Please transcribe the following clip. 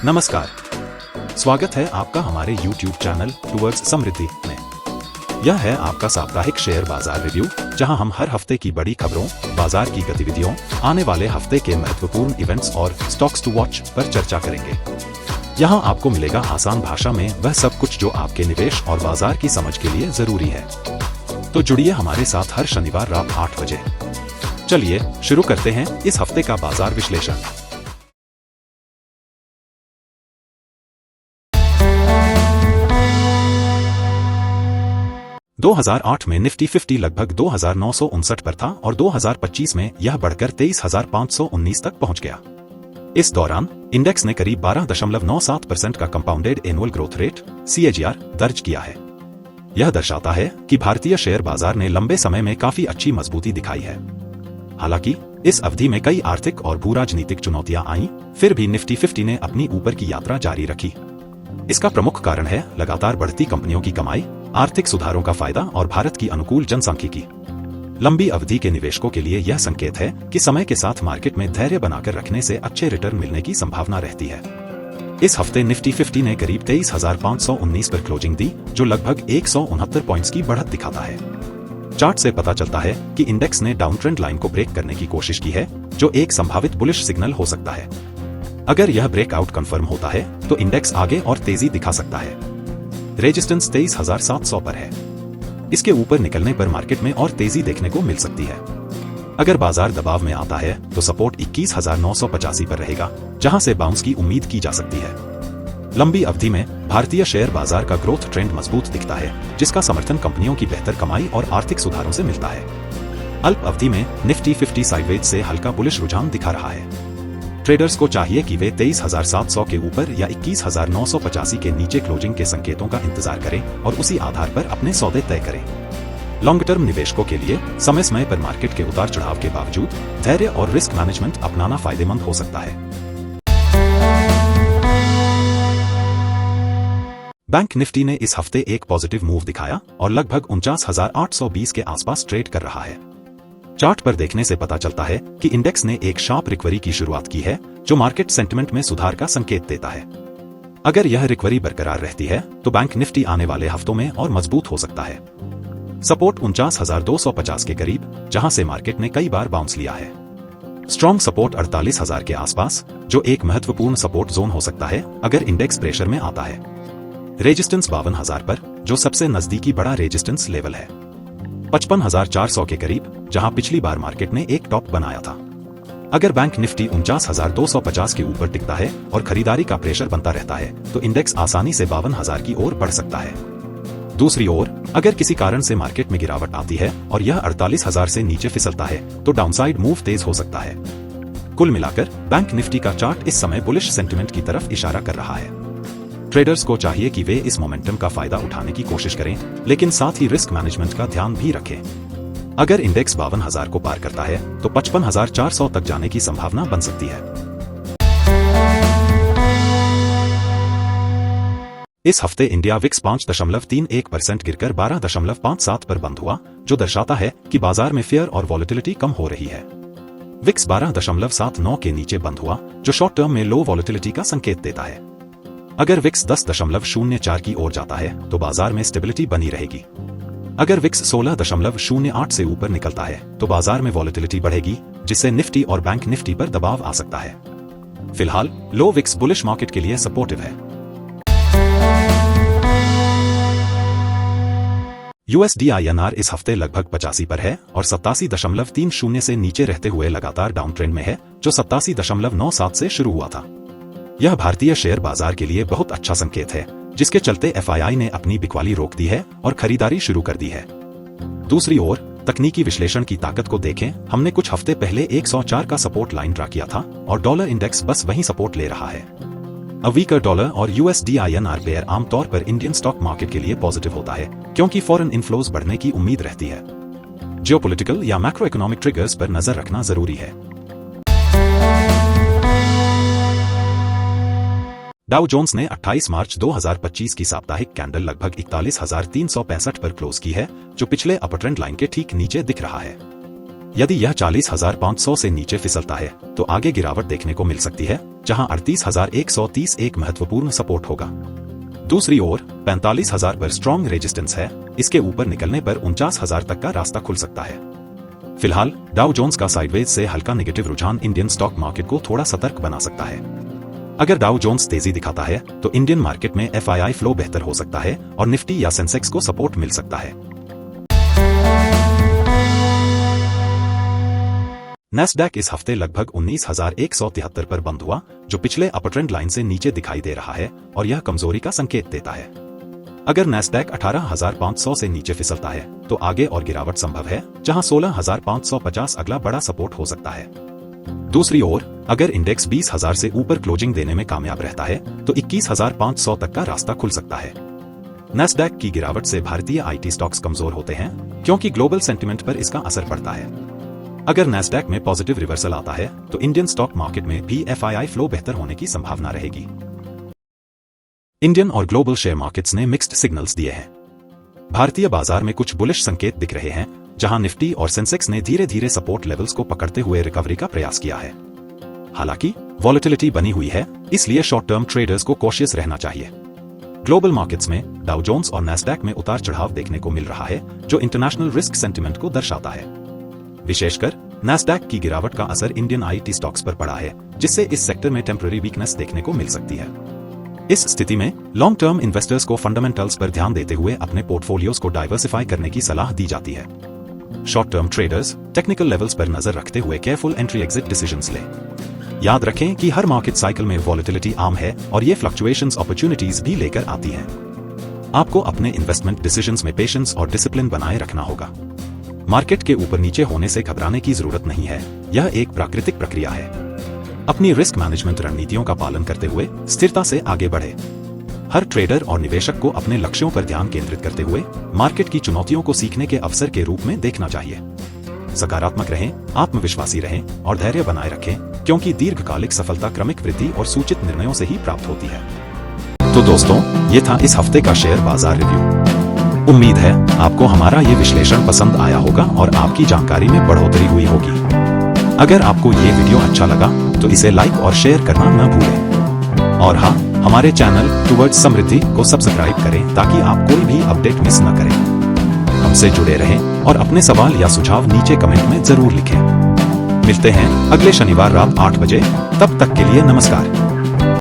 नमस्कार, स्वागत है आपका हमारे YouTube चैनल टूवर्ड्स समृद्धि में। यह है आपका साप्ताहिक शेयर बाजार रिव्यू, जहां हम हर हफ्ते की बड़ी खबरों, बाजार की गतिविधियों, आने वाले हफ्ते के महत्वपूर्ण इवेंट्स और स्टॉक्स टू वॉच पर चर्चा करेंगे। यहां आपको मिलेगा आसान भाषा में वह सब कुछ जो आपके निवेश और बाजार की समझ के लिए जरूरी है। तो जुड़िए हमारे साथ हर शनिवार रात 8 बजे। चलिए शुरू करते हैं इस हफ्ते का बाजार विश्लेषण। – 2008 में निफ्टी 50 लगभग 2,959 पर था और 2025 में यह बढ़कर 23,519 तक पहुंच गया। इस दौरान इंडेक्स ने करीब 12.97% का compounded annual growth rate (CAGR) दर्ज किया है। यह दर्शाता है कि भारतीय शेयर बाजार ने लंबे समय में काफी अच्छी मजबूती दिखाई है। हालांकि इस अवधि में कई आर्थिक और भू-राजनीतिक चुनौतियां आईं, फिर भी निफ्टी 50 ने अपनी ऊपर की यात्रा जारी रखी। इसका प्रमुख कारण है लगातार बढ़ती कंपनियों की कमाई, आर्थिक सुधारों का फायदा और भारत की अनुकूल जनसांख्यिकी। लंबी अवधि के निवेशकों के लिए यह संकेत है कि समय के साथ मार्केट में धैर्य बनाकर रखने से अच्छे रिटर्न मिलने की संभावना रहती है। इस हफ्ते निफ्टी 50 ने करीब 23,519 पर क्लोजिंग दी, जो लगभग 169 पॉइंट्स की बढ़त दिखाता है। चार्ट से पता चलता है कि इंडेक्स ने डाउन ट्रेंड लाइन को ब्रेक करने की कोशिश की है, जो एक संभावित बुलिश सिग्नल हो सकता है। अगर यह ब्रेकआउट कंफर्म होता है तो इंडेक्स आगे और तेजी दिखा सकता है। रेजिस्टेंस 23,700 पर है। इसके ऊपर निकलने पर मार्केट में और तेजी देखने को मिल सकती है। अगर बाजार दबाव में आता है तो सपोर्ट 21,985 पर रहेगा, जहां से बाउंस की उम्मीद की जा सकती है। लंबी अवधि में भारतीय शेयर बाजार का ग्रोथ ट्रेंड मजबूत दिखता है, जिसका समर्थन कंपनियों की बेहतर कमाई और आर्थिक सुधारों से मिलता है। अल्प अवधि में निफ्टी 50 साइडवेज से हल्का बुलिश रुझान दिखा रहा है। ट्रेडर्स को चाहिए कि वे 23,700 के ऊपर या 21,985 के नीचे क्लोजिंग के संकेतों का इंतजार करें और उसी आधार पर अपने सौदे तय करें। लॉन्ग टर्म निवेशकों के लिए समय समय पर मार्केट के उतार चढ़ाव के बावजूद धैर्य और रिस्क मैनेजमेंट अपनाना फायदेमंद हो सकता है। बैंक निफ्टी ने इस हफ्ते एक पॉजिटिव मूव दिखाया और लगभग 49,820 के आसपास ट्रेड कर रहा है। चार्ट पर देखने से पता चलता है कि इंडेक्स ने एक शार्प रिकवरी की शुरुआत की है, जो मार्केट सेंटिमेंट में सुधार का संकेत देता है। अगर यह रिकवरी बरकरार रहती है तो बैंक निफ्टी आने वाले हफ्तों में और मजबूत हो सकता है। सपोर्ट 49,250 के करीब, जहां से मार्केट ने कई बार बाउंस लिया है। स्ट्रॉन्ग सपोर्ट 48,000 के आसपास, जो एक महत्वपूर्ण सपोर्ट जोन हो सकता है अगर इंडेक्स प्रेशर में आता है। रेजिस्टेंस 52,000 पर, जो सबसे नजदीकी बड़ा रेजिस्टेंस लेवल है। 55,400 के करीब, जहां पिछली बार मार्केट ने एक टॉप बनाया था। अगर बैंक निफ्टी 49,250 के ऊपर टिकता है और खरीदारी का प्रेशर बनता रहता है तो इंडेक्स आसानी से 52,000 की ओर बढ़ सकता है। दूसरी ओर, अगर किसी कारण से मार्केट में गिरावट आती है और यह 48,000 से नीचे फिसलता है तो डाउनसाइड मूव तेज हो सकता है। कुल मिलाकर बैंक निफ्टी का चार्ट इस समय बुलिश सेंटिमेंट की तरफ इशारा कर रहा है। ट्रेडर्स को चाहिए कि वे इस मोमेंटम का फायदा उठाने की कोशिश करें, लेकिन साथ ही रिस्क मैनेजमेंट का ध्यान भी रखें। अगर इंडेक्स 52,000 को पार करता है तो 55,400 तक जाने की संभावना बन सकती है। इस हफ्ते इंडिया विक्स 5.31% गिरकर 12.57 पर बंद हुआ, जो दर्शाता है कि बाजार में फियर और वॉलेटिलिटी कम हो रही है। विक्स 12.79 के नीचे बंद हुआ, जो शॉर्ट टर्म में लो वॉलेटिलिटी का संकेत देता है। अगर विक्स 10.04 की ओर जाता है तो बाजार में स्टेबिलिटी बनी रहेगी। अगर विक्स 16.08 से ऊपर निकलता है तो बाजार में वॉलेटिलिटी बढ़ेगी, जिससे निफ्टी और बैंक निफ्टी पर दबाव आ सकता है। फिलहाल लो विक्स बुलिश मार्केट के लिए सपोर्टिव है। USD INR इस हफ्ते लगभग 85 पर है और 87.30 से नीचे रहते हुए लगातार डाउन ट्रेंड में है, जो 87.97 से शुरू हुआ था। यह भारतीय शेयर बाजार के लिए बहुत अच्छा संकेत है, जिसके चलते FII ने अपनी बिकवाली रोक दी है और खरीदारी शुरू कर दी है। दूसरी ओर, तकनीकी विश्लेषण की ताकत को देखें। हमने कुछ हफ्ते पहले 104 का सपोर्ट लाइन ड्रा किया था और डॉलर इंडेक्स बस वही सपोर्ट ले रहा है। अ वीकर डॉलर और USD INR पेयर आमतौर पर इंडियन स्टॉक मार्केट के लिए पॉजिटिव होता है, क्योंकि फॉरेन इनफ्लोज बढ़ने की उम्मीद रहती है। जियोपॉलिटिकल या मैक्रो इकोनॉमिक ट्रिगर्स पर नजर रखना जरूरी है। डाउ जोन्स ने 28 मार्च 2025 की साप्ताहिक कैंडल लगभग 41,365 पर क्लोज की है, जो पिछले अपर ट्रेंड लाइन के ठीक नीचे दिख रहा है। यदि यह 40,500 से नीचे फिसलता है तो आगे गिरावट देखने को मिल सकती है, जहां 38,130 एक महत्वपूर्ण सपोर्ट होगा। दूसरी ओर 45,000 पर स्ट्रॉन्ग रेजिस्टेंस है, इसके ऊपर निकलने पर 49,000 तक का रास्ता खुल सकता है। फिलहाल डाउ जोन्स का साइडवेज से हल्का नेगेटिव रुझान इंडियन स्टॉक मार्केट को थोड़ा सतर्क बना सकता है। अगर डाउ जोन्स तेजी दिखाता है तो इंडियन मार्केट में एफआईआई फ्लो बेहतर हो सकता है और निफ्टी या सेंसेक्स को सपोर्ट मिल सकता है। नैस्डैक इस हफ्ते लगभग 19,173 पर बंद हुआ, जो पिछले अपर ट्रेंड लाइन से नीचे दिखाई दे रहा है और यह कमजोरी का संकेत देता है। अगर नैस्डैक 18,500 से नीचे फिसलता है तो आगे और गिरावट संभव है, जहां 16,550 अगला बड़ा सपोर्ट हो सकता है। दूसरी ओर अगर इंडेक्स 20,000 से ऊपर क्लोजिंग देने में कामयाब रहता है तो 21,500 तक का रास्ता खुल सकता है। नैस्डैक की गिरावट से भारतीय आईटी स्टॉक्स कमजोर होते हैं क्योंकि ग्लोबल सेंटिमेंट पर इसका असर पड़ता है। अगर नैस्डैक में पॉजिटिव रिवर्सल आता है तो इंडियन स्टॉक मार्केट में भी एफआईआई फ्लो बेहतर होने की संभावना रहेगी। इंडियन और ग्लोबल शेयर मार्केट्स ने मिक्स्ड सिग्नल्स दिए हैं। भारतीय बाजार में कुछ बुलिश संकेत दिख रहे हैं, जहां निफ्टी और सेंसेक्स ने धीरे धीरे सपोर्ट लेवल्स को पकड़ते हुए रिकवरी का प्रयास किया है। हालांकि वॉलेटिलिटी बनी हुई है, इसलिए शॉर्ट टर्म ट्रेडर्स को कॉशियस रहना चाहिए। ग्लोबल मार्केट्स में डाउ जोन्स और नैस्डैक में उतार चढ़ाव देखने को मिल रहा है, जो इंटरनेशनल रिस्क सेंटिमेंट को दर्शाता है। विशेषकर नैस्डैक की गिरावट का असर इंडियन आईटी स्टॉक्स पर पड़ा है, जिससे इस सेक्टर में टेम्पररी वीकनेस देखने को मिल सकती है। इस स्थिति में लॉन्ग टर्म इन्वेस्टर्स को फंडामेंटल्स पर ध्यान देते हुए अपने पोर्टफोलियोज को डाइवर्सिफाई करने की सलाह दी जाती है। Short term traders technical levels पर नजर रखते हुए केयरफुल एंट्री एग्जिट डिसीजंस लें। याद रखें कि हर मार्केट साइकिल में वॉलेटिलिटी आम है और ये फ्लक्चुएशंस अपॉर्चुनिटीज भी लेकर आती हैं। आपको अपने इन्वेस्टमेंट डिसीजंस में पेशेंस और डिसिप्लिन बनाए रखना होगा। मार्केट के ऊपर नीचे होने से घबराने की जरूरत नहीं है, यह एक प्राकृतिक प्रक्रिया है। अपनी रिस्क मैनेजमेंट रणनीतियों का पालन करते हुए स्थिरता से आगे बढ़े। हर ट्रेडर और निवेशक को अपने लक्ष्यों पर ध्यान केंद्रित करते हुए मार्केट की चुनौतियों को सीखने के अवसर के रूप में देखना चाहिए। सकारात्मक रहें, आत्मविश्वासी रहें और धैर्य बनाए रखें, क्योंकि दीर्घकालिक सफलता क्रमिक वृद्धि और सूचित निर्णयों से ही प्राप्त होती है। तो दोस्तों, ये था इस हफ्ते का शेयर बाजार रिव्यू। उम्मीद है आपको हमारा ये विश्लेषण पसंद आया होगा और आपकी जानकारी में बढ़ोतरी हुई होगी। अगर आपको ये वीडियो अच्छा लगा तो इसे लाइक और शेयर करना न भूलें। और हाँ, हमारे चैनल टुवर्ड्स समृद्धि को सब्सक्राइब करें ताकि आप कोई भी अपडेट मिस न करें। हमसे जुड़े रहें और अपने सवाल या सुझाव नीचे कमेंट में जरूर लिखें। मिलते हैं अगले शनिवार रात 8 बजे। तब तक के लिए नमस्कार।